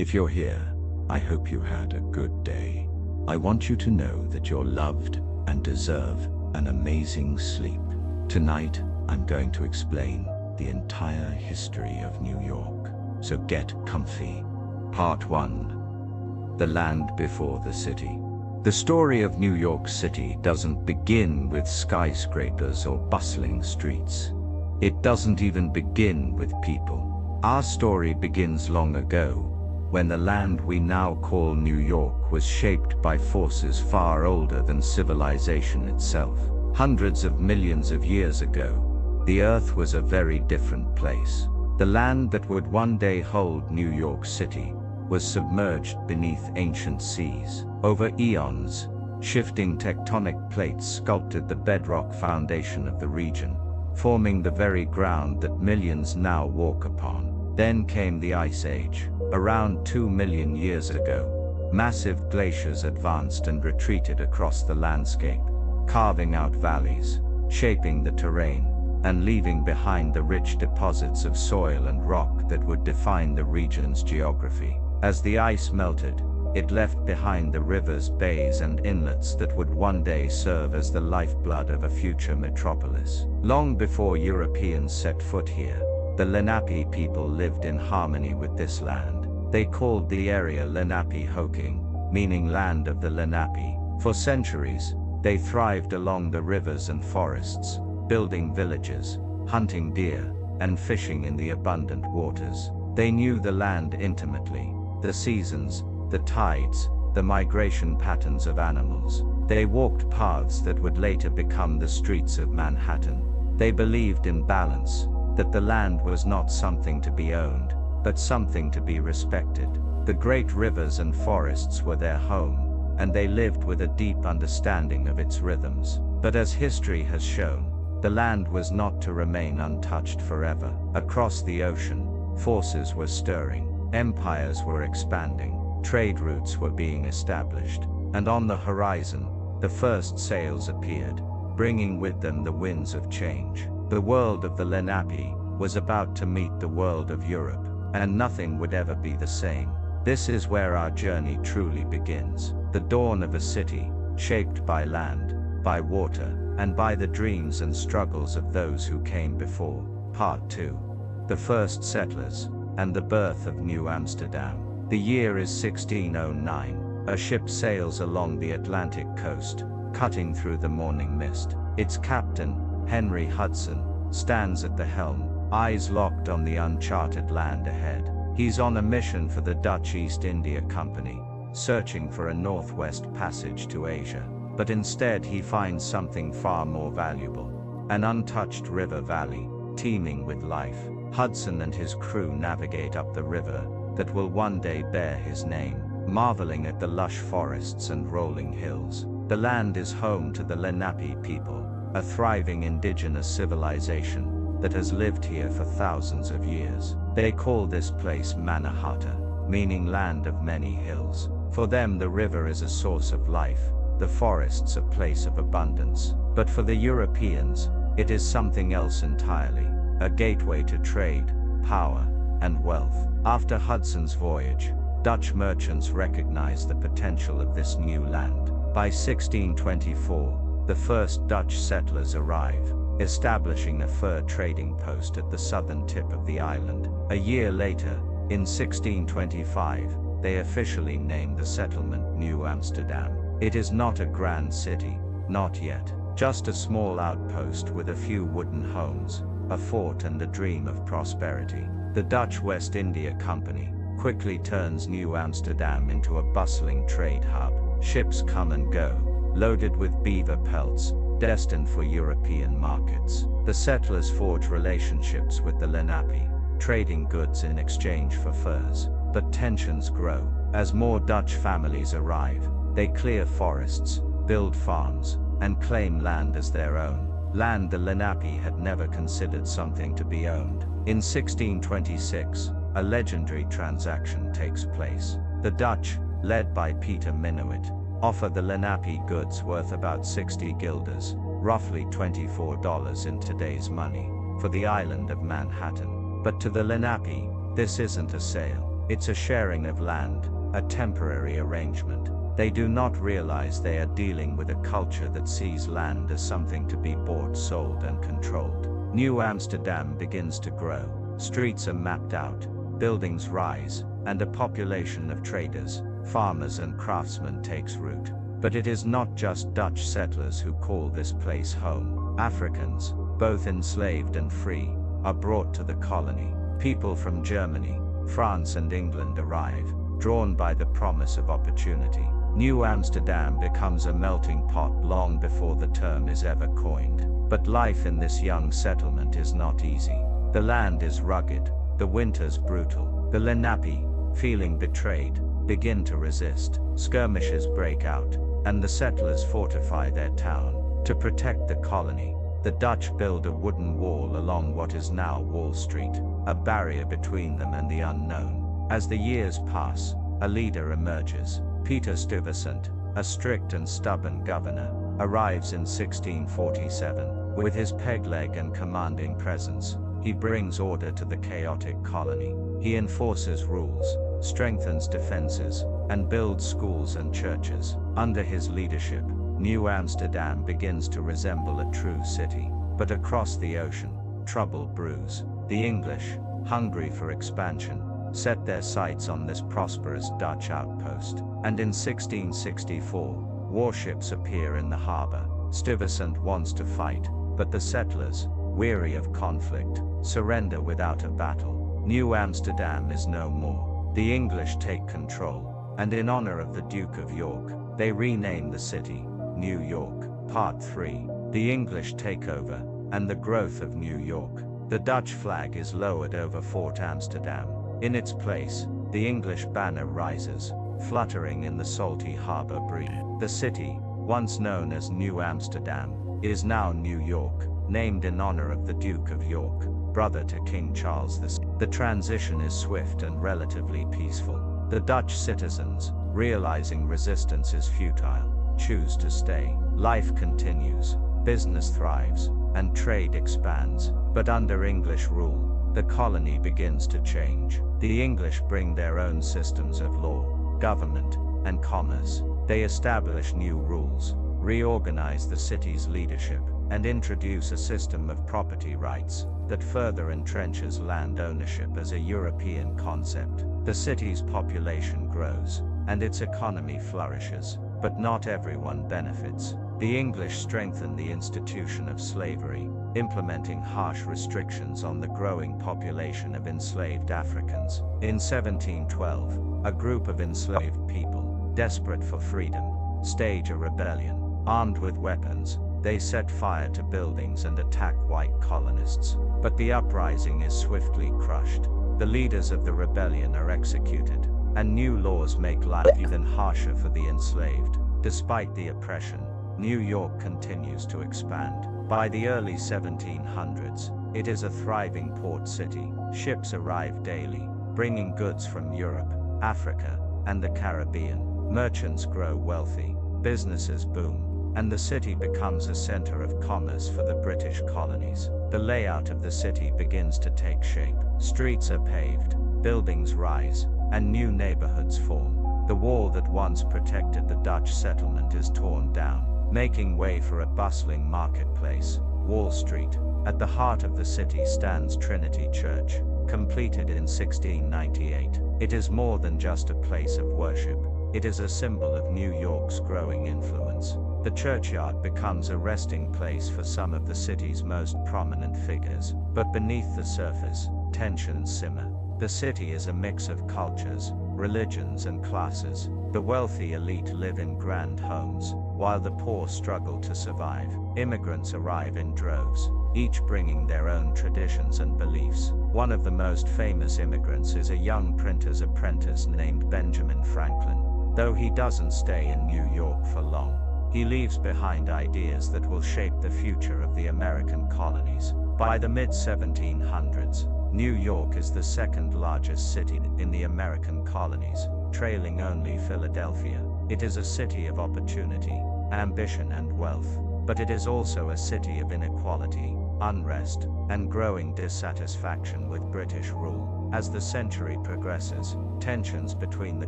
If you're here, I hope you had a good day. I want you to know that you're loved and deserve an amazing sleep. Tonight, I'm going to explain the entire history of New York. So get comfy. Part 1. The Land Before the City. The story of New York City doesn't begin with skyscrapers or bustling streets. It doesn't even begin with people. Our story begins long ago, when the land we now call New York was shaped by forces far older than civilization itself. Hundreds of millions of years ago, the Earth was a very different place. The land that would one day hold New York City was submerged beneath ancient seas. Over eons, shifting tectonic plates sculpted the bedrock foundation of the region, forming the very ground that millions now walk upon. Then came the Ice Age. Around 2 million years ago, massive glaciers advanced and retreated across the landscape, carving out valleys, shaping the terrain, and leaving behind the rich deposits of soil and rock that would define the region's geography. As the ice melted, it left behind the rivers, bays, and inlets that would one day serve as the lifeblood of a future metropolis. Long before Europeans set foot here, the Lenape people lived in harmony with this land. They called the area Lenape Hoking, meaning land of the Lenape. For centuries, they thrived along the rivers and forests, building villages, hunting deer, and fishing in the abundant waters. They knew the land intimately, the seasons, the tides, the migration patterns of animals. They walked paths that would later become the streets of Manhattan. They believed in balance, that the land was not something to be owned, but something to be respected. The great rivers and forests were their home, and they lived with a deep understanding of its rhythms. But as history has shown, the land was not to remain untouched forever. Across the ocean, forces were stirring, empires were expanding, trade routes were being established, and on the horizon, the first sails appeared, bringing with them the winds of change. The world of the Lenape was about to meet the world of Europe, and nothing would ever be the same. This is where our journey truly begins. The dawn of a city, shaped by land, by water, and by the dreams and struggles of those who came before. Part 2. The first settlers, and the birth of New Amsterdam. The year is 1609. A ship sails along the Atlantic coast, cutting through the morning mist. Its captain, Henry Hudson, stands at the helm, eyes locked on the uncharted land ahead. He's on a mission for the Dutch East India Company, searching for a northwest passage to Asia. But instead he finds something far more valuable, an untouched river valley, teeming with life. Hudson and his crew navigate up the river that will one day bear his name, marveling at the lush forests and rolling hills. The land is home to the Lenape people, a thriving indigenous civilization that has lived here for thousands of years. They call this place Mannahatta, meaning land of many hills. For them, the river is a source of life, the forests a place of abundance. But for the Europeans, it is something else entirely, a gateway to trade, power, and wealth. After Hudson's voyage, Dutch merchants recognized the potential of this new land. By 1624, the first Dutch settlers arrive, establishing a fur trading post at the southern tip of the island. A year later, in 1625, they officially named the settlement New Amsterdam. It is not a grand city, not yet, just a small outpost with a few wooden homes, a fort, and a dream of prosperity. The Dutch West India Company quickly turns New Amsterdam into a bustling trade hub. Ships come and go, loaded with beaver pelts, destined for European markets. The settlers forge relationships with the Lenape, trading goods in exchange for furs. But tensions grow. As more Dutch families arrive, they clear forests, build farms, and claim land as their own. Land the Lenape had never considered something to be owned. In 1626, a legendary transaction takes place. The Dutch, led by Peter Minuit, offer the Lenape goods worth about 60 guilders, roughly $24 in today's money, for the island of Manhattan. But to the Lenape, this isn't a sale. It's a sharing of land, a temporary arrangement. They do not realize they are dealing with a culture that sees land as something to be bought, sold, and controlled. New Amsterdam begins to grow. Streets are mapped out, buildings rise, and a population of traders, farmers, and craftsmen takes root. But it is not just Dutch settlers who call this place home. Africans, both enslaved and free, are brought to the colony. People from Germany, France, and England arrive, drawn by the promise of opportunity. New Amsterdam becomes a melting pot long before the term is ever coined. But life in this young settlement is not easy. The land is rugged, the winters brutal. The Lenape, feeling betrayed, begin to resist. Skirmishes break out, and the settlers fortify their town. To protect the colony, the Dutch build a wooden wall along what is now Wall Street, a barrier between them and the unknown. As the years pass, a leader emerges. Peter Stuyvesant, a strict and stubborn governor, arrives in 1647. With his peg leg and commanding presence, he brings order to the chaotic colony. He enforces rules, strengthens defenses, and builds schools and churches. Under his leadership, New Amsterdam begins to resemble a true city. But across the ocean, trouble brews. The English, hungry for expansion, set their sights on this prosperous Dutch outpost. And in 1664, warships appear in the harbor. Stuyvesant wants to fight, but the settlers, weary of conflict, surrender without a battle. New Amsterdam is no more. The English take control, and in honor of the Duke of York, they rename the city New York. Part 3. The English Takeover, and the growth of New York. The Dutch flag is lowered over Fort Amsterdam. In its place, the English banner rises, fluttering in the salty harbor breeze. The city, once known as New Amsterdam, is now New York, named in honor of the Duke of York, brother to King Charles II. The transition is swift and relatively peaceful. The Dutch citizens, realizing resistance is futile, choose to stay. Life continues, business thrives, and trade expands. But under English rule, the colony begins to change. The English bring their own systems of law, government, and commerce. They establish new rules, reorganize the city's leadership, and introduce a system of property rights that further entrenches land ownership as a European concept. The city's population grows, and its economy flourishes, but not everyone benefits. The English strengthen the institution of slavery, implementing harsh restrictions on the growing population of enslaved Africans. In 1712, a group of enslaved people, desperate for freedom, stage a rebellion. Armed with weapons, they set fire to buildings and attack white colonists. But the uprising is swiftly crushed. The leaders of the rebellion are executed, and new laws make life even harsher for the enslaved. Despite the oppression, New York continues to expand. By the early 1700s, it is a thriving port city. Ships arrive daily, bringing goods from Europe, Africa, and the Caribbean. Merchants grow wealthy, businesses boom, and the city becomes a center of commerce for the British colonies. The layout of the city begins to take shape. Streets are paved, buildings rise, and new neighborhoods form. The wall that once protected the Dutch settlement is torn down, making way for a bustling marketplace, Wall Street. At the heart of the city stands Trinity Church, completed in 1698. It is more than just a place of worship. It is a symbol of New York's growing influence. The churchyard becomes a resting place for some of the city's most prominent figures. But beneath the surface, tensions simmer. The city is a mix of cultures, religions, and classes. The wealthy elite live in grand homes, while the poor struggle to survive. Immigrants arrive in droves, each bringing their own traditions and beliefs. One of the most famous immigrants is a young printer's apprentice named Benjamin Franklin. Though he doesn't stay in New York for long, he leaves behind ideas that will shape the future of the American colonies. By the mid-1700s, New York is the second largest city in the American colonies, trailing only Philadelphia. It is a city of opportunity, ambition, and wealth, but it is also a city of inequality. unrest, and growing dissatisfaction with British rule. As the century progresses, tensions between the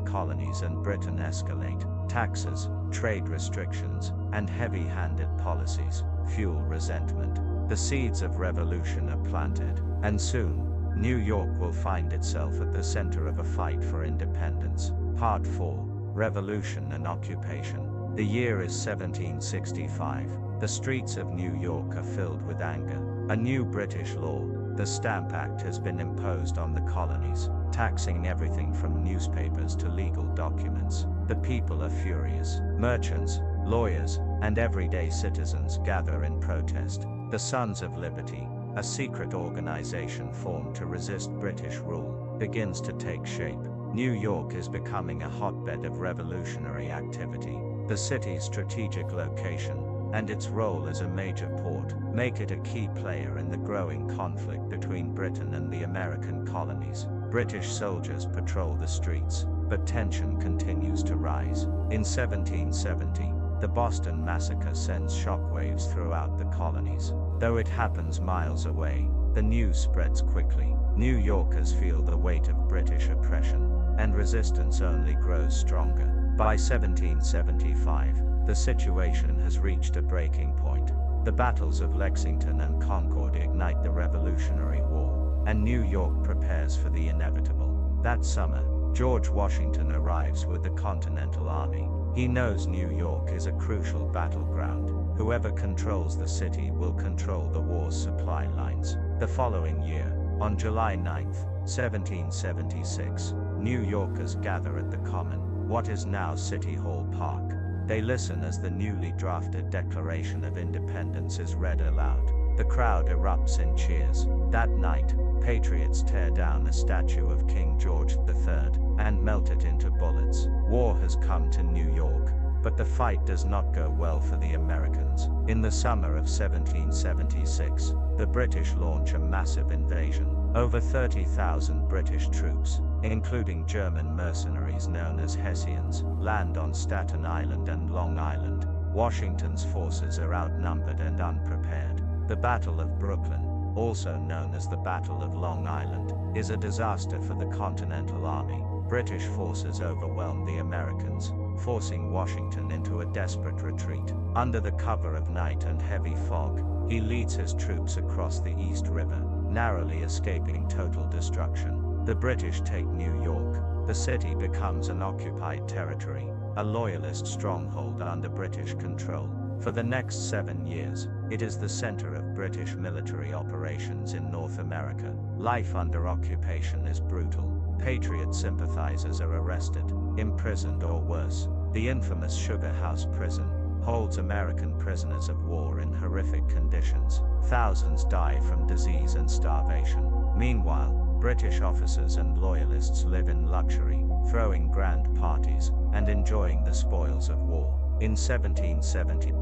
colonies and Britain escalate. Taxes, trade restrictions, and heavy-handed policies fuel resentment. The seeds of revolution are planted, and soon, New York will find itself at the center of a fight for independence. Part 4. Revolution and Occupation. The year is 1765. The streets of New York are filled with anger. A new British law, the Stamp Act, has been imposed on the colonies, taxing everything from newspapers to legal documents. The people are furious. Merchants, lawyers, and everyday citizens gather in protest. The Sons of Liberty, a secret organization formed to resist British rule, begins to take shape. New York is becoming a hotbed of revolutionary activity. The city's strategic location, and its role as a major port, make it a key player in the growing conflict between Britain and the American colonies. British soldiers patrol the streets, but tension continues to rise. In 1770, the Boston Massacre sends shockwaves throughout the colonies. Though it happens miles away, the news spreads quickly. New Yorkers feel the weight of British oppression, and resistance only grows stronger. By 1775, the situation has reached a breaking point. The battles of Lexington and Concord ignite the Revolutionary War, and New York prepares for the inevitable. That summer, George Washington arrives with the Continental Army. He knows New York is a crucial battleground. Whoever controls the city will control the war's supply lines. The following year, on July 9, 1776, New Yorkers gather at the Common, what is now City Hall Park. They listen as the newly drafted Declaration of Independence is read aloud. The crowd erupts in cheers. That night, patriots tear down a statue of King George III and melt it into bullets. War has come to New York, but the fight does not go well for the Americans. In the summer of 1776, the British launch a massive invasion. Over 30,000 British troops, including German mercenaries known as Hessians, land on Staten Island and Long Island. Washington's forces are outnumbered and unprepared. The Battle of Brooklyn, also known as the Battle of Long Island, is a disaster for the Continental Army. British forces overwhelm the Americans, forcing Washington into a desperate retreat. Under the cover of night and heavy fog, he leads his troops across the East River, narrowly escaping total destruction. The British take New York. The city becomes an occupied territory, a loyalist stronghold under British control. For the next 7 years, it is the center of British military operations in North America. Life under occupation is brutal. Patriot sympathizers are arrested, imprisoned, or worse. The infamous Sugar House Prison holds American prisoners of war in horrific conditions. Thousands die from disease and starvation. Meanwhile, British officers and loyalists live in luxury, throwing grand parties and enjoying the spoils of war. In 1770,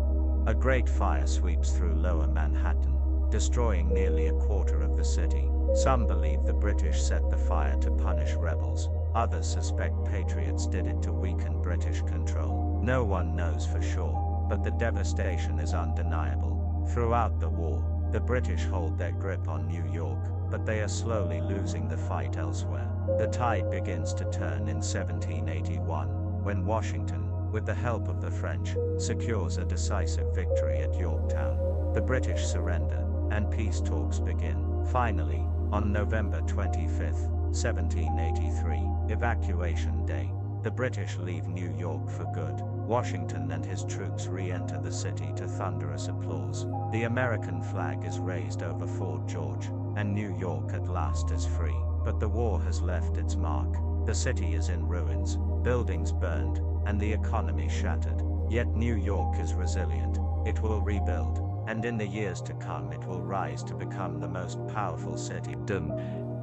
a great fire sweeps through Lower Manhattan, destroying nearly a quarter of the city. Some believe the British set the fire to punish rebels. Others suspect patriots did it to weaken British control. No one knows for sure, but the devastation is undeniable. Throughout the war, the British hold their grip on New York, but they are slowly losing the fight elsewhere. The tide begins to turn in 1781, when Washington, with the help of the French, secures a decisive victory at Yorktown. The British surrender, and peace talks begin. Finally, on November 25, 1783, Evacuation Day, the British leave New York for good. Washington and his troops re-enter the city to thunderous applause. The American flag is raised over Fort George, and New York at last is free. But the war has left its mark. The city is in ruins, buildings burned, and the economy shattered. Yet New York is resilient. It will rebuild, and in the years to come it will rise to become the most powerful city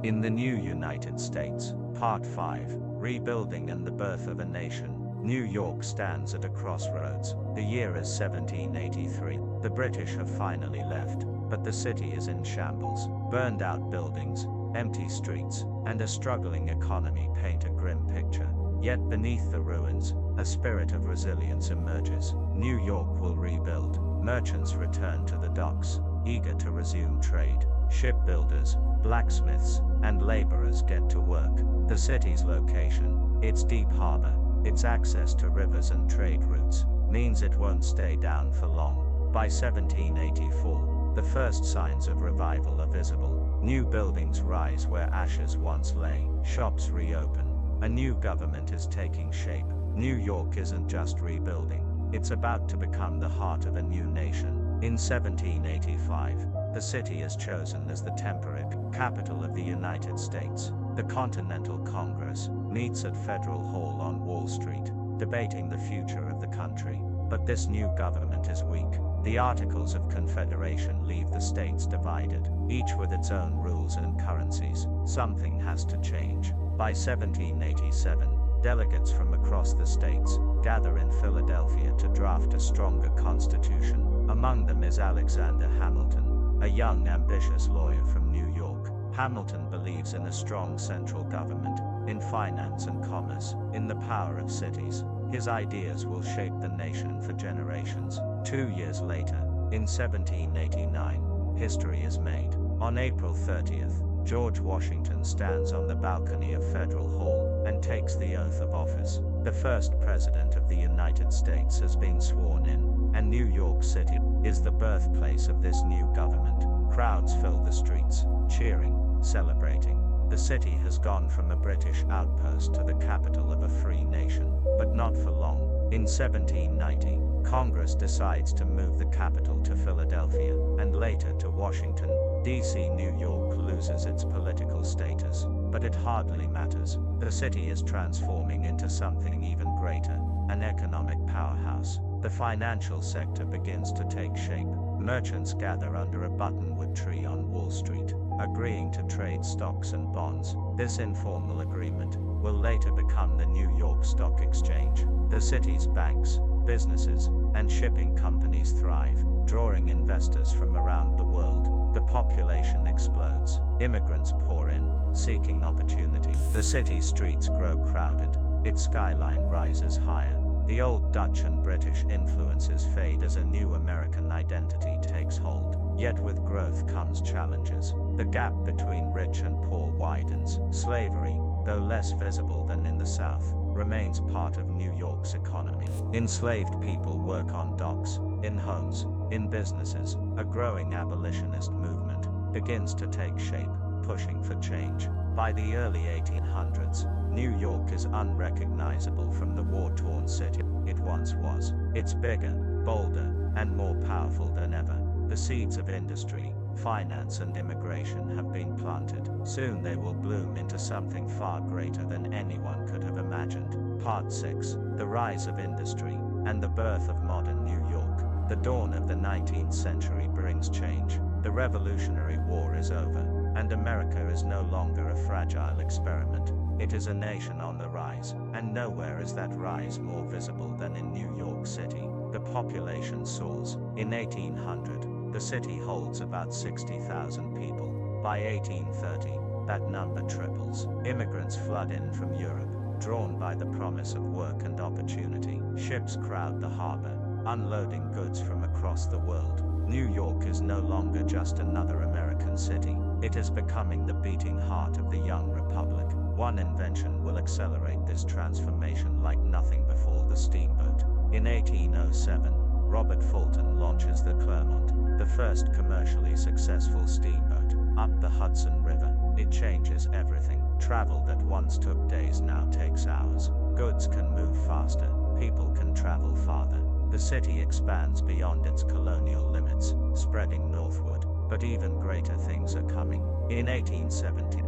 in the new United States. Part 5. Rebuilding and the Birth of a Nation. New York stands at a crossroads. The year is 1783. The British have finally left, but the city is in shambles. Burned out buildings, empty streets, and a struggling economy paint a grim picture. Yet beneath the ruins, a spirit of resilience emerges. New York will rebuild. Merchants return to the docks. eager to resume trade. Shipbuilders, blacksmiths, and laborers get to work. The city's location, its deep harbor, its access to rivers and trade routes, means it won't stay down for long. By 1784, the first signs of revival are visible. New buildings rise where ashes once lay. Shops reopen. A new government is taking shape. New York isn't just rebuilding. It's about to become the heart of a new nation. In 1785, the city is chosen as the temporary capital of the United States. The Continental Congress meets at Federal Hall on Wall Street, debating the future of the country. But this new government is weak. The Articles of Confederation leave the states divided, each with its own rules and currencies. Something has to change. By 1787, delegates from across the states gather in Philadelphia to draft a stronger constitution. Among them is Alexander Hamilton, a young, ambitious lawyer from New York. Hamilton believes in a strong central government, in finance and commerce, in the power of cities. His ideas will shape the nation for generations. 2 years later, in 1789, history is made. On April 30th, George Washington stands on the balcony of Federal Hall and takes the oath of office. The first president of the United States has been sworn in, and New York City is the birthplace of this new government. Crowds fill the streets, cheering, celebrating. The city has gone from a British outpost to the capital of a free nation, but not for long. In 1790, Congress decides to move the capital to Philadelphia, and later to Washington, D.C. New York loses its political status, but it hardly matters. The city is transforming into something even greater, an economic powerhouse. The financial sector begins to take shape. Merchants gather under a buttonwood tree on Wall Street, agreeing to trade stocks and bonds. This informal agreement will later become the New York Stock Exchange. The city's banks, businesses, and shipping companies thrive, drawing investors from around the world. The population explodes. Immigrants pour in, seeking opportunity. The city streets grow crowded. Its skyline rises higher. The old Dutch and British influences fade as a new American identity takes hold. Yet with growth comes challenges. The gap between rich and poor widens. Slavery, though less visible than in the South, remains part of New York's economy. Enslaved people work on docks, in homes, in businesses. A growing abolitionist movement begins to take shape, pushing for change. By the early 1800s, New York is unrecognizable from the war-torn city it once was. It's bigger, bolder, and more powerful than ever. The seeds of industry, finance, and immigration have been planted. Soon they will bloom into something far greater than anyone could have imagined. Part 6. The Rise of Industry and the Birth of Modern New York. The dawn of the 19th century brings change. The Revolutionary War is over, and America is no longer a fragile experiment. It is a nation on the rise, and nowhere is that rise more visible than in New York City. The population soars. In 1800, the city holds about 60,000 people. By 1830, that number triples. Immigrants flood in from Europe, drawn by the promise of work and opportunity. Ships crowd the harbor, unloading goods from across the world. New York is no longer just another American city. It is becoming the beating heart of the young republic. One invention will accelerate this transformation like nothing before: the steamboat. In 1807, Robert Fulton launches the Clermont, the first commercially successful steamboat, up the Hudson River. It changes everything. Travel that once took days now takes hours. Goods can move faster, people can travel farther. The city expands beyond its colonial limits, spreading northward. But even greater things are coming. In 1870,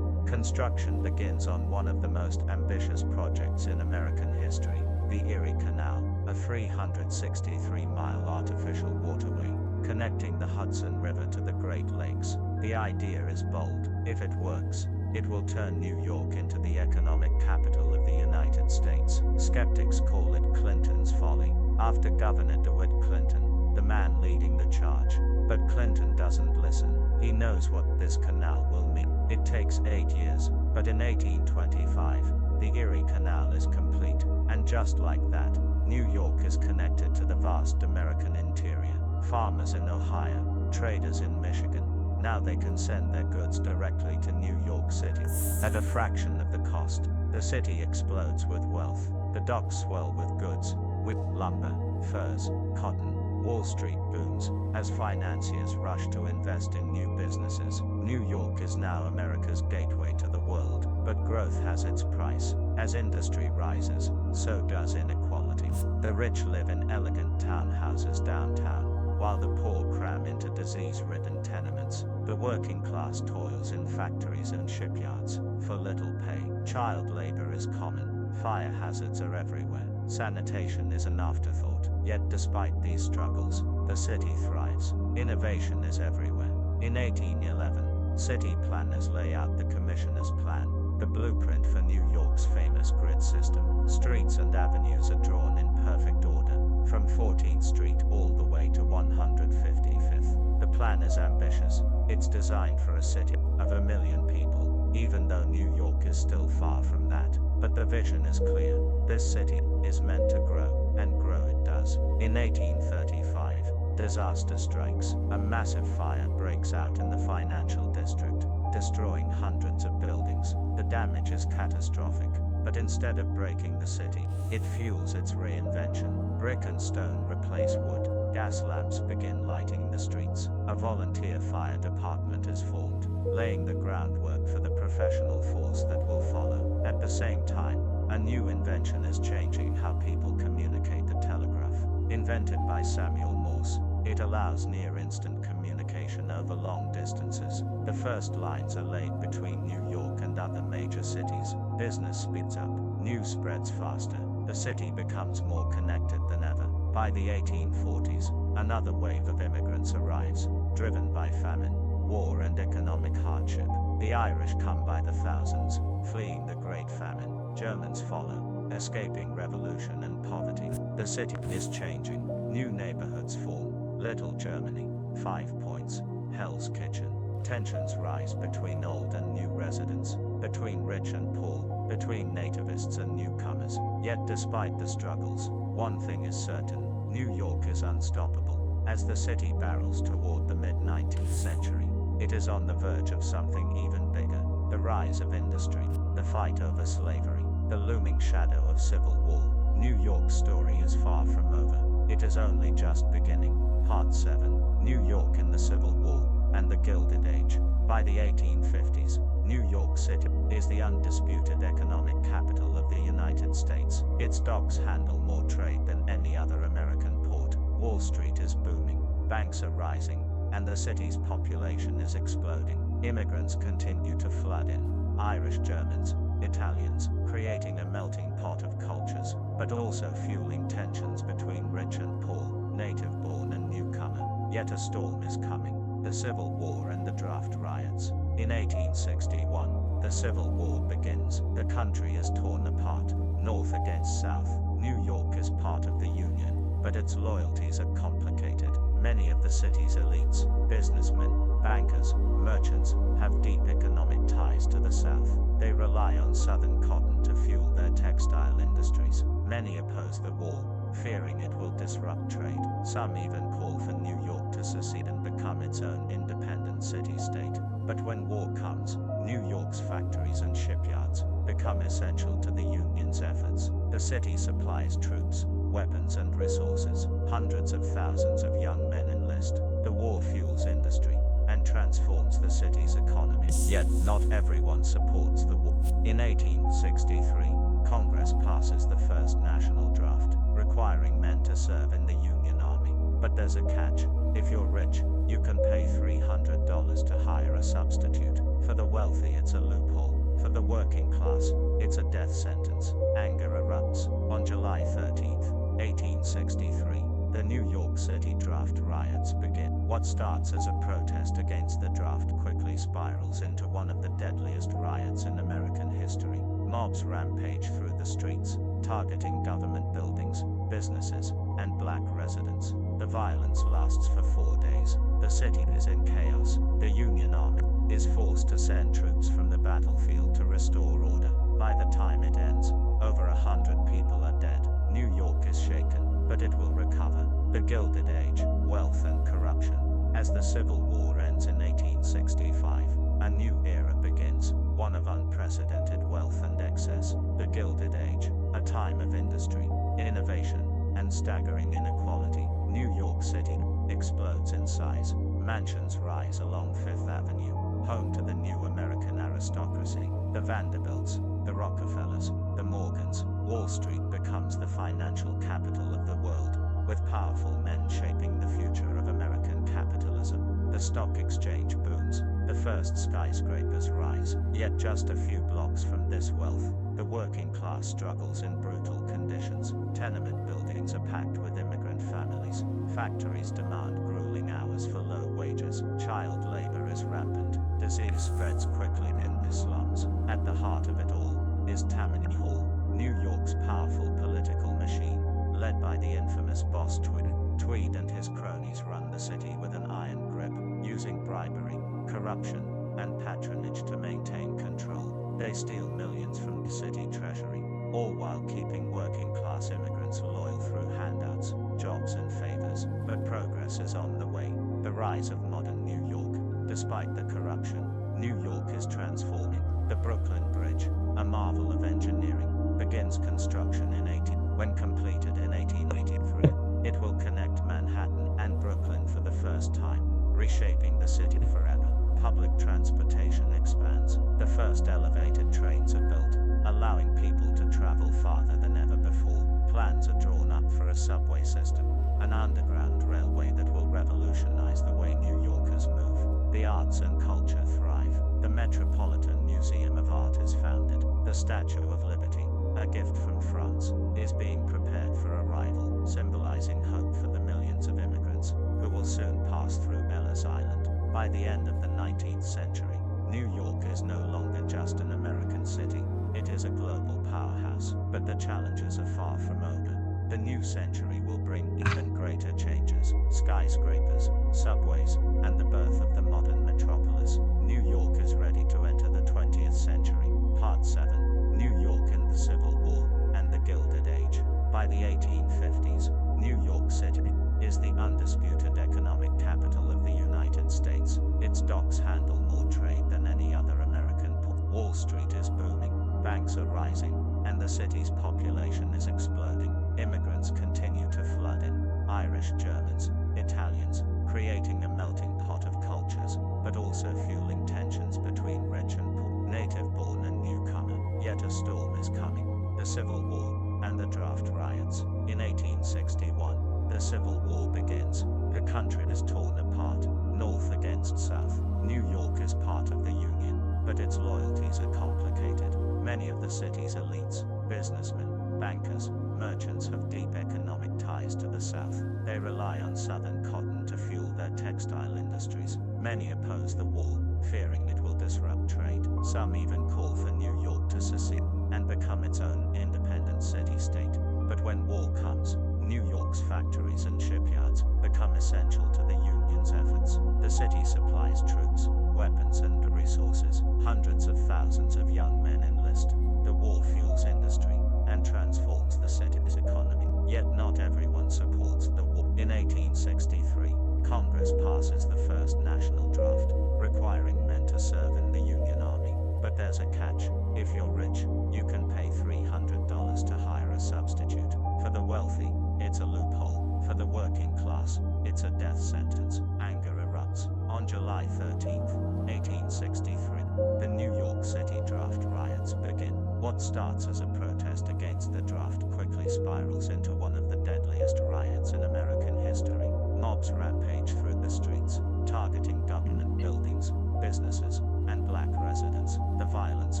construction begins on one of the most ambitious projects in American history, the Erie Canal, a 363-mile artificial waterway connecting the Hudson River to the Great Lakes. The idea is bold. If it works, it will turn New York into the economic capital of the United States. Skeptics call it Clinton's folly, after Governor DeWitt Clinton, the man leading the charge. But Clinton doesn't listen. He knows what this canal will mean. It takes 8 years, but in 1825, the Erie Canal is complete, and just like that, New York is connected to the vast American interior. farmers in Ohio, traders in Michigan. Now they can send their goods directly to New York City. At a fraction of the cost, the city explodes with wealth. The docks swell with goods, with lumber, furs, cotton. Wall Street booms as financiers rush to invest in new businesses. New York is now America's gateway to the world, but growth has its price. As industry rises, so does inequality. The rich live in elegant townhouses downtown, while the poor cram into disease-ridden tenements. The working class toils in factories and shipyards for little pay. Child labor is common. Fire hazards are everywhere. Sanitation is an afterthought. Yet despite these struggles, the city thrives. Innovation is everywhere. In 1811, city planners lay out the commissioner's plan, the blueprint for New York's famous grid system. Streets and avenues are drawn in perfect order, from 14th Street all the way to 155th. The plan is ambitious. It's designed for a city of 1 million people, even though New York is still far from that. But the vision is clear. This city is meant to grow, and grow it does. In 1835, disaster strikes. A massive fire breaks out in the financial district, destroying hundreds of buildings. The damage is catastrophic, but instead of breaking the city, it fuels its reinvention. Brick and stone replace wood. Gas lamps begin lighting the streets. A volunteer fire department is formed, laying the groundwork for the professional force that will follow. At the same time, a new invention is changing how people communicate: the telegraph. Invented by Samuel Morse, it allows near-instant communication over long distances. The first lines are laid between New York and other major cities. Business speeds up. News spreads faster. The city becomes more connected than ever. By the 1840s, another wave of immigrants arrives, driven by famine, war and economic hardship. The Irish come by the thousands, fleeing the Great Famine. Germans follow, escaping revolution and poverty. The city is changing. New neighborhoods form. Little Germany, 5 Points, Hell's Kitchen. Tensions rise between old and new residents, between rich and poor, between nativists and newcomers. Yet despite the struggles, one thing is certain: New York is unstoppable. As the city barrels toward the mid-19th century, it is on the verge of something even bigger: the rise of industry, the fight over slavery, the looming shadow of civil war. New York's story is far from over. It is only just beginning. Part 7: New York in the Civil War and the Gilded Age. By the 1850s, New York City is the undisputed economic capital of the United States. Its docks handle more trade than any other American port. Wall Street is booming, banks are rising, and the city's population is exploding. Immigrants continue to flood in: Irish, Germans, Italians, creating a melting pot of cultures, but also fueling tensions between rich and poor, native-born and newcomer. Yet a storm is coming: the Civil War and the draft riots. In 1861, the Civil War begins. The country is torn apart, North against South. New York is part of the Union, but its loyalties are complicated. Many of the city's elites, businessmen, bankers, merchants, have deep economic ties to the South. They rely on Southern cotton to fuel their textile industries. Many oppose the war, fearing it will disrupt trade. Some even call for New York to secede and become its own independent city-state. But when war comes, New York's factories and shipyards become essential to the Union's efforts. The city supplies troops, weapons and resources. Hundreds of thousands of young men enlist. The war fuels industry and transforms the city's economy. Yet not everyone supports the war. In 1863, Congress passes the first national draft, requiring men to serve in the Union Army. But there's a catch: if you're rich, you can pay $300 to hire a substitute. For the wealthy, it's a loophole. For the working class, it's a death sentence. Anger erupts. On July 13th, 1863, the New York City draft riots begin. What starts as a protest against the draft quickly spirals into one of the deadliest riots in American history. Mobs rampage through the streets, targeting government buildings, businesses, and black residents. The violence lasts for 4 days. The city is in chaos. The Union Army is forced to send troops from the battlefield to restore order. By the time it ends, over 100 people are dead. New York is shaken, but it will recover. The Gilded Age, Wealth and Corruption. As the Civil War ends in 1865, a new era begins, one of unprecedented wealth and excess. The Gilded Age, a time of industry, innovation, and staggering inequality. New York City explodes in size. Mansions rise along Fifth Avenue, home to the new American aristocracy. The Vanderbilts, the Rockefellers, the Morgans. Wall Street becomes the financial capital of the world, with powerful men shaping the future of American capitalism. The stock exchange booms. The first skyscrapers rise. Yet just a few blocks from this wealth, the working class struggles in brutal conditions. Tenement buildings are packed with immigrant families. Factories demand grueling hours for low wages. Child labor is rampant. Disease spreads quickly in the slums. At the heart of it all is Tammany Hall, New York's powerful political machine, led by the infamous boss Tweed. Tweed and his cronies run the city with an iron grip, using bribery, corruption, and patronage to maintain control. They steal millions from the city treasury, all while keeping working-class immigrants loyal through handouts, jobs and favors. But progress is on the way. The rise of modern New York. Despite the corruption, New York is transforming. The Brooklyn Bridge, a marvel of engineering, begins construction in 18. When completed in 1883, it will connect Manhattan and Brooklyn for the first time, reshaping the city forever. Public transportation expands. The first elevated trains are built, allowing people to travel farther than ever before. Plans are drawn up for a subway system, an underground railway that will revolutionize the way New Yorkers move. The arts and culture thrive. The Metropolitan Museum of Art is founded. The Statue of Liberty, a gift from France, is being prepared for arrival, symbolizing hope for the millions of immigrants who will soon pass through Ellis Island. By the end of the 19th century, New York is no longer just an American city. It is a global powerhouse, but the challenges are far from over. The new century will bring even greater changes: skyscrapers, subways, and the birth of the modern metropolis. New York is ready to enter the 20th century. Part 7. New York in the Civil War and the Gilded Age. By the 1850s, New York City is the undisputed economic capital of the United States. Its docks handle more trade than any other American port. Wall Street is booming, banks are rising, and the city's population is exploding. Immigrants continue to flood in, Irish, Germans, Italians, creating a melting pot of cultures, but also fueling tensions between rich and poor, native-born and newcomer. Yet a storm is coming: the Civil War and the draft riots. In 1861, the Civil War begins. The country is torn apart, North against South. New York is part of the Union, but its loyalties are complicated. Many of the city's elites, businessmen, bankers, merchants have deep economic ties to the South. They rely on Southern cotton to fuel their textile industries. Many oppose the war, fearing it will disrupt trade. Some even call for New York to secede and become its own independent city-state. But when war comes, New York's factories and shipyards become essential to the Union's efforts. The city supplies troops, weapons, and resources. Hundreds of thousands of young men enlist. The war fuels industry and transforms the city's economy. Yet not everyone supports the war. In 1863, Congress passes the first national draft, requiring men to serve in the Union Army. But there's a catch: if you're rich, you can pay $300 to hire a substitute. For the wealthy, it's a loophole. For the working class, it's a death sentence. Anger erupts. On July 13, 1863, the New York City draft riots begin. What starts as a protest against the draft quickly spirals into one of the deadliest riots in American history. Mobs rampage through the streets, targeting government buildings, businesses, and black residents. The violence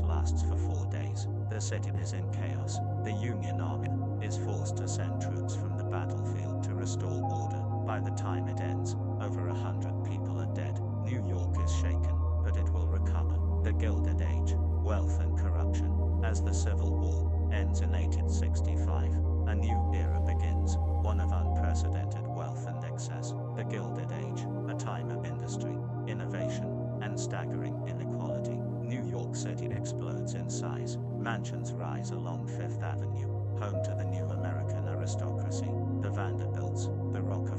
lasts for 4 days. The city is in chaos. The Union Army is forced to send troops from the battlefield to restore order. By the time it ends, over 100 people are dead. New York is shaken, but it will recover. The Gilded Age, Wealth and Corruption. As the Civil War ends in 1865, a new era begins, one of unprecedented wealth and excess. The Gilded Age, a time of industry, innovation, and staggering inequality. New York City explodes in size. Mansions rise along Fifth Avenue, home to the new American aristocracy. The Vanderbilts, the Rockefellers,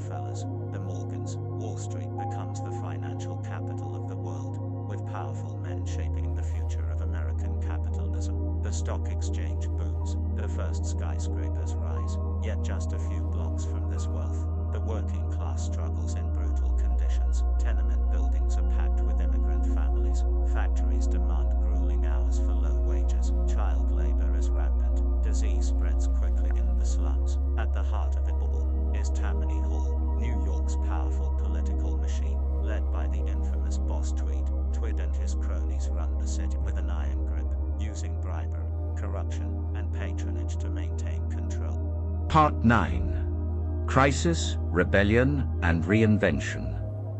stock exchange booms, the first skyscrapers rise. Yet just a few blocks from this wealth, the working class struggles in brutal conditions. Tenement buildings are packed with immigrant families. Factories demand grueling hours for low wages. Child labor is rampant. Disease spreads quickly in the slums. At the heart of it all is Tammany Hall, New York's powerful political machine, led by the infamous boss Tweed. Tweed and his cronies run the city with an iron grip, using bribery, corruption, and patronage to maintain control. Part 9. Crisis, Rebellion, and Reinvention.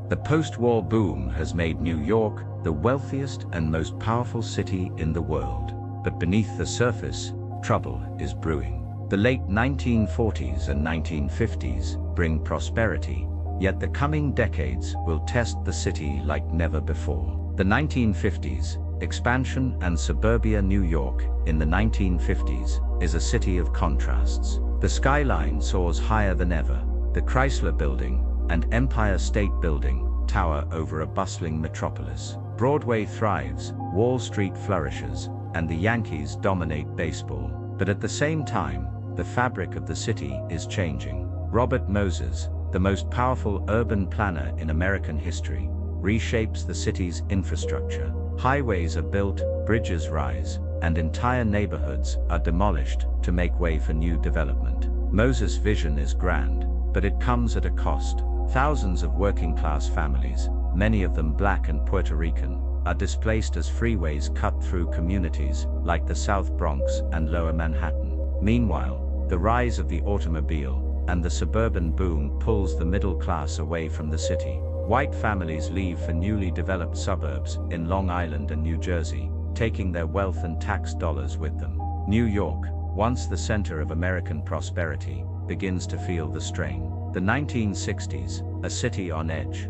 The post-war boom has made New York the wealthiest and most powerful city in the world. But beneath the surface, trouble is brewing. The late 1940s and 1950s bring prosperity, yet the coming decades will test the city like never before. The 1950s, expansion and suburbia. New York in the 1950s is a city of contrasts. The skyline soars higher than ever. The Chrysler Building and Empire State Building tower over a bustling metropolis. Broadway thrives, Wall Street flourishes, and the Yankees dominate baseball. But at the same time, the fabric of the city is changing. Robert Moses, the most powerful urban planner in American history, reshapes the city's infrastructure. Highways are built, bridges rise, and entire neighborhoods are demolished to make way for new development. Moses' vision is grand, but it comes at a cost. Thousands of working-class families, many of them Black and Puerto Rican, are displaced as freeways cut through communities like the South Bronx and Lower Manhattan. Meanwhile, the rise of the automobile and the suburban boom pulls the middle class away from the city. White families leave for newly developed suburbs in Long Island and New Jersey, taking their wealth and tax dollars with them. New York, once the center of American prosperity, begins to feel the strain. The 1960s, a city on edge.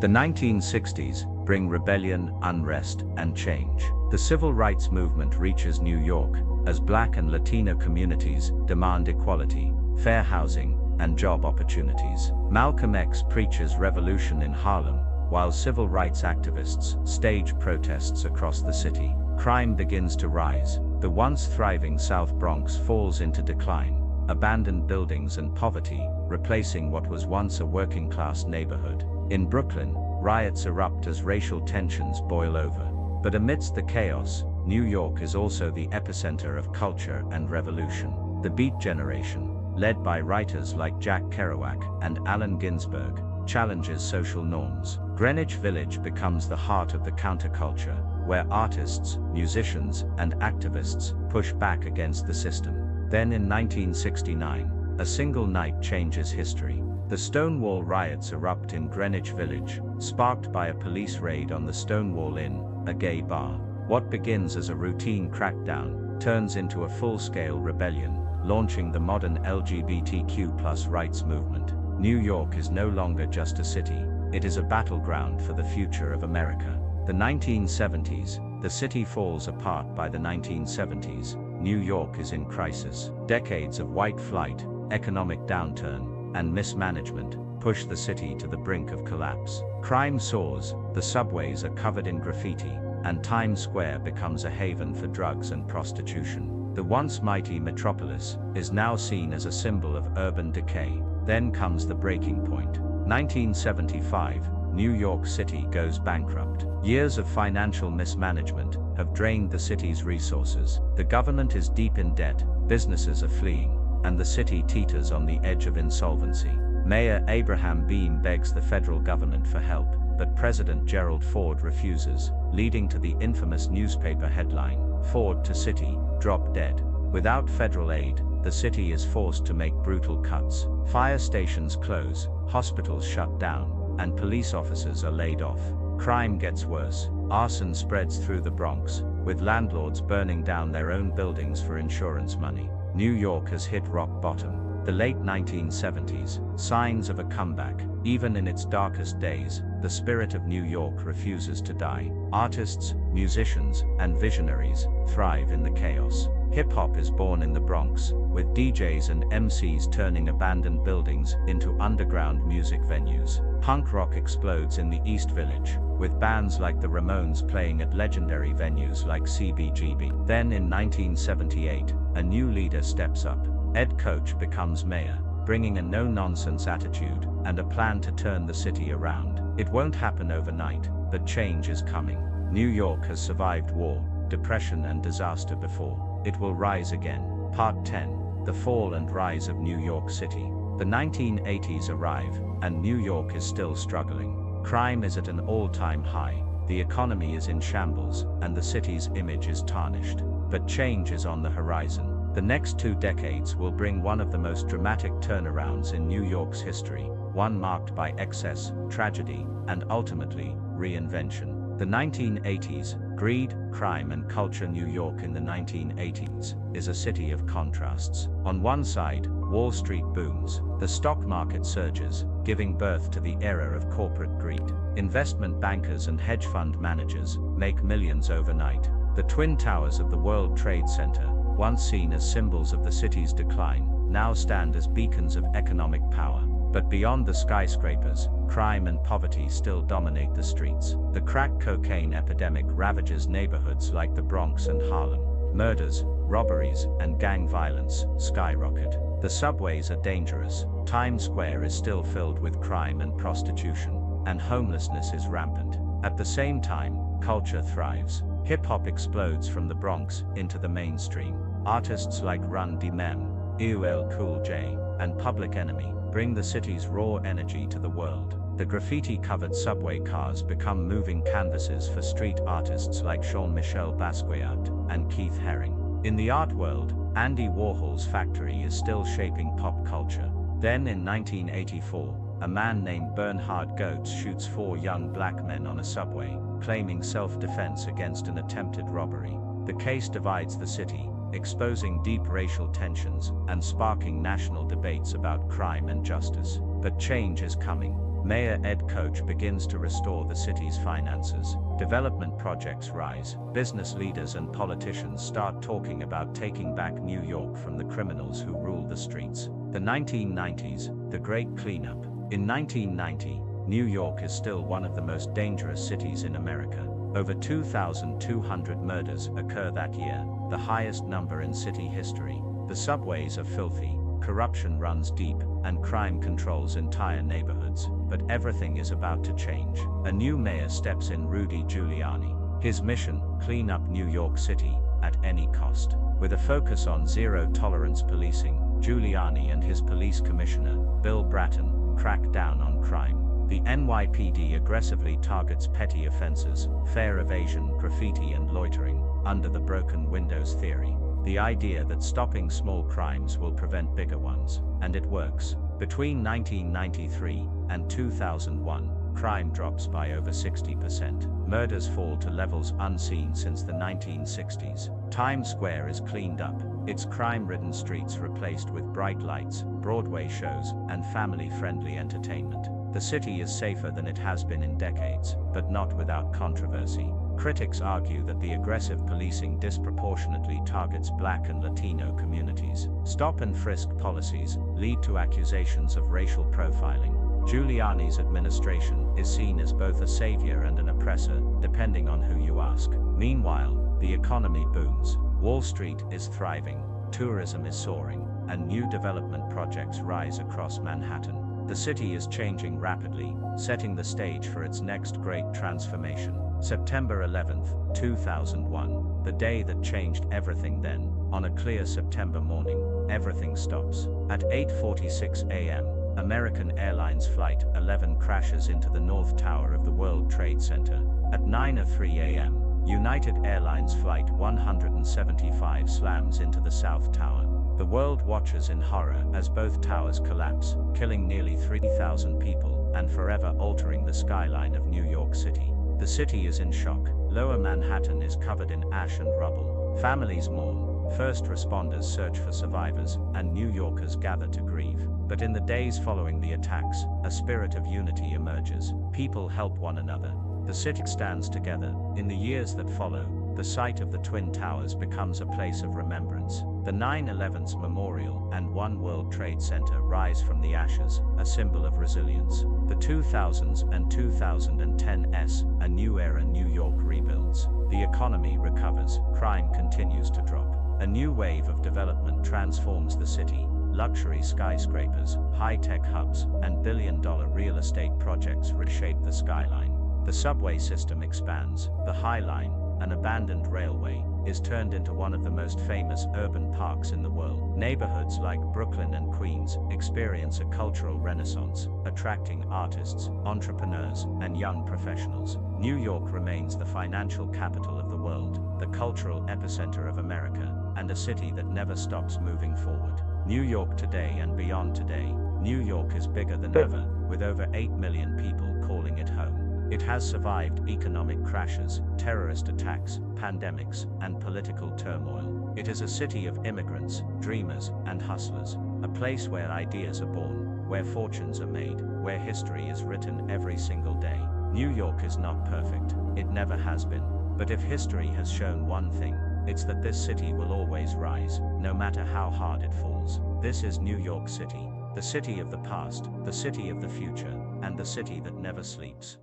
The 1960s bring rebellion, unrest, and change. The civil rights movement reaches New York as Black and Latino communities demand equality, fair housing, and job opportunities. Malcolm X preaches revolution in Harlem, while civil rights activists stage protests across the city. Crime begins to rise. The once thriving South Bronx falls into decline. Abandoned buildings and poverty, replacing what was once a working-class neighborhood. In Brooklyn, riots erupt as racial tensions boil over. But amidst the chaos, New York is also the epicenter of culture and revolution. The Beat Generation, led by writers like Jack Kerouac and Allen Ginsberg, challenges social norms. Greenwich Village becomes the heart of the counterculture, where artists, musicians, and activists push back against the system. Then in 1969, a single night changes history. The Stonewall riots erupt in Greenwich Village, sparked by a police raid on the Stonewall Inn, a gay bar. What begins as a routine crackdown turns into a full-scale rebellion, launching the modern LGBTQ+ rights movement. New York is no longer just a city, it is a battleground for the future of America. The 1970s, the city falls apart by the 1970s. New York is in crisis. Decades of white flight, economic downturn, and mismanagement push the city to the brink of collapse. Crime soars, the subways are covered in graffiti, and Times Square becomes a haven for drugs and prostitution. The once mighty metropolis is now seen as a symbol of urban decay. Then comes the breaking point. 1975, New York City goes bankrupt. Years of financial mismanagement have drained the city's resources. The government is deep in debt, businesses are fleeing, and the city teeters on the edge of insolvency. Mayor Abraham Beame begs the federal government for help, but President Gerald Ford refuses, leading to the infamous newspaper headline, "Ford to City, Drop Dead." Without federal aid, the city is forced to make brutal cuts. Fire stations close, hospitals shut down, and police officers are laid off. Crime gets worse. Arson spreads through the Bronx, with landlords burning down their own buildings for insurance money. New York has hit rock bottom. The late 1970s, signs of a comeback. Even in its darkest days, the spirit of New York refuses to die. Artists, musicians, and visionaries thrive in the chaos. Hip-hop is born in the Bronx, with DJs and MCs turning abandoned buildings into underground music venues. Punk rock explodes in the East Village, with bands like the Ramones playing at legendary venues like CBGB. Then in 1978, a new leader steps up. Ed Koch becomes mayor, bringing a no-nonsense attitude and a plan to turn the city around. It won't happen overnight, but change is coming. New York has survived war, depression and disaster before. It will rise again. Part 10. The Fall and Rise of New York City. The 1980s arrive, and New York is still struggling. Crime is at an all-time high, the economy is in shambles, and the city's image is tarnished. But change is on the horizon. The next 2 decades will bring one of the most dramatic turnarounds in New York's history, one marked by excess, tragedy, and ultimately, reinvention. The 1980s, greed, crime and culture. New York in the 1980s is a city of contrasts. On one side, Wall Street booms, the stock market surges, giving birth to the era of corporate greed. Investment bankers and hedge fund managers make millions overnight. The Twin Towers of the World Trade Center, once seen as symbols of the city's decline, now stand as beacons of economic power. But beyond the skyscrapers, crime and poverty still dominate the streets. The crack cocaine epidemic ravages neighborhoods like the Bronx and Harlem. Murders, robberies, and gang violence skyrocket. The subways are dangerous. Times Square is still filled with crime and prostitution, and homelessness is rampant. At the same time, culture thrives. Hip-hop explodes from the Bronx into the mainstream. Artists like Run DMC, LL Cool J, and Public Enemy bring the city's raw energy to the world. The graffiti-covered subway cars become moving canvases for street artists like Jean-Michel Basquiat and Keith Haring. In the art world, Andy Warhol's factory is still shaping pop culture. Then in 1984, a man named Bernhard Goetz shoots 4 young black men on a subway, claiming self-defense against an attempted robbery. The case divides the city, exposing deep racial tensions and sparking national debates about crime and justice. But change is coming. Mayor Ed Koch begins to restore the city's finances. Development projects rise. Business leaders and politicians start talking about taking back New York from the criminals who rule the streets. The 1990s, the Great Cleanup. In 1990, New York is still one of the most dangerous cities in America. Over 2,200 murders occur that year, the highest number in city history. The subways are filthy, corruption runs deep, and crime controls entire neighborhoods. But everything is about to change. A new mayor steps in, Rudy Giuliani. His mission, clean up New York City, at any cost. With a focus on zero-tolerance policing, Giuliani and his police commissioner, Bill Bratton, crack down on crime. The NYPD aggressively targets petty offenses, fare evasion, graffiti and loitering, under the broken windows theory. The idea that stopping small crimes will prevent bigger ones. And it works. Between 1993 and 2001, crime drops by over 60%. Murders fall to levels unseen since the 1960s. Times Square is cleaned up, its crime-ridden streets replaced with bright lights, Broadway shows, and family-friendly entertainment. The city is safer than it has been in decades, but not without controversy. Critics argue that the aggressive policing disproportionately targets Black and Latino communities. Stop and frisk policies lead to accusations of racial profiling. Giuliani's administration is seen as both a savior and an oppressor, depending on who you ask. Meanwhile, the economy booms. Wall Street is thriving, tourism is soaring, and new development projects rise across Manhattan. The city is changing rapidly, setting the stage for its next great transformation. September 11, 2001, the day that changed everything. Then, on a clear September morning, everything stops. At 8:46 a.m., American Airlines Flight 11 crashes into the North Tower of the World Trade Center. At 9:03 a.m., United Airlines Flight 175 slams into the South Tower. The world watches in horror as both towers collapse, killing nearly 3,000 people and forever altering the skyline of New York City. The city is in shock. Lower Manhattan is covered in ash and rubble. Families mourn, first responders search for survivors, and New Yorkers gather to grieve. But in the days following the attacks, a spirit of unity emerges. People help one another. The city stands together. In the years that follow, the site of the Twin Towers becomes a place of remembrance. The 9/11's Memorial and One World Trade Center rise from the ashes, a symbol of resilience. The 2000s and 2010s, a new era New York rebuilds. The economy recovers, crime continues to drop. A new wave of development transforms the city. Luxury skyscrapers, high-tech hubs, and billion-dollar real estate projects reshape the skyline. The subway system expands. The High Line, an abandoned railway, is turned into one of the most famous urban parks in the world. Neighborhoods like Brooklyn and Queens experience a cultural renaissance, attracting artists, entrepreneurs, and young professionals. New York remains the financial capital of the world, the cultural epicenter of America, and a city that never stops moving forward. New York today and beyond today. New York is bigger than ever, with over 8 million people calling it home. It has survived economic crashes, terrorist attacks, pandemics, and political turmoil. It is a city of immigrants, dreamers, and hustlers. A place where ideas are born, where fortunes are made, where history is written every single day. New York is not perfect. It never has been. But if history has shown one thing, it's that this city will always rise, no matter how hard it falls. This is New York City, the city of the past, the city of the future, and the city that never sleeps.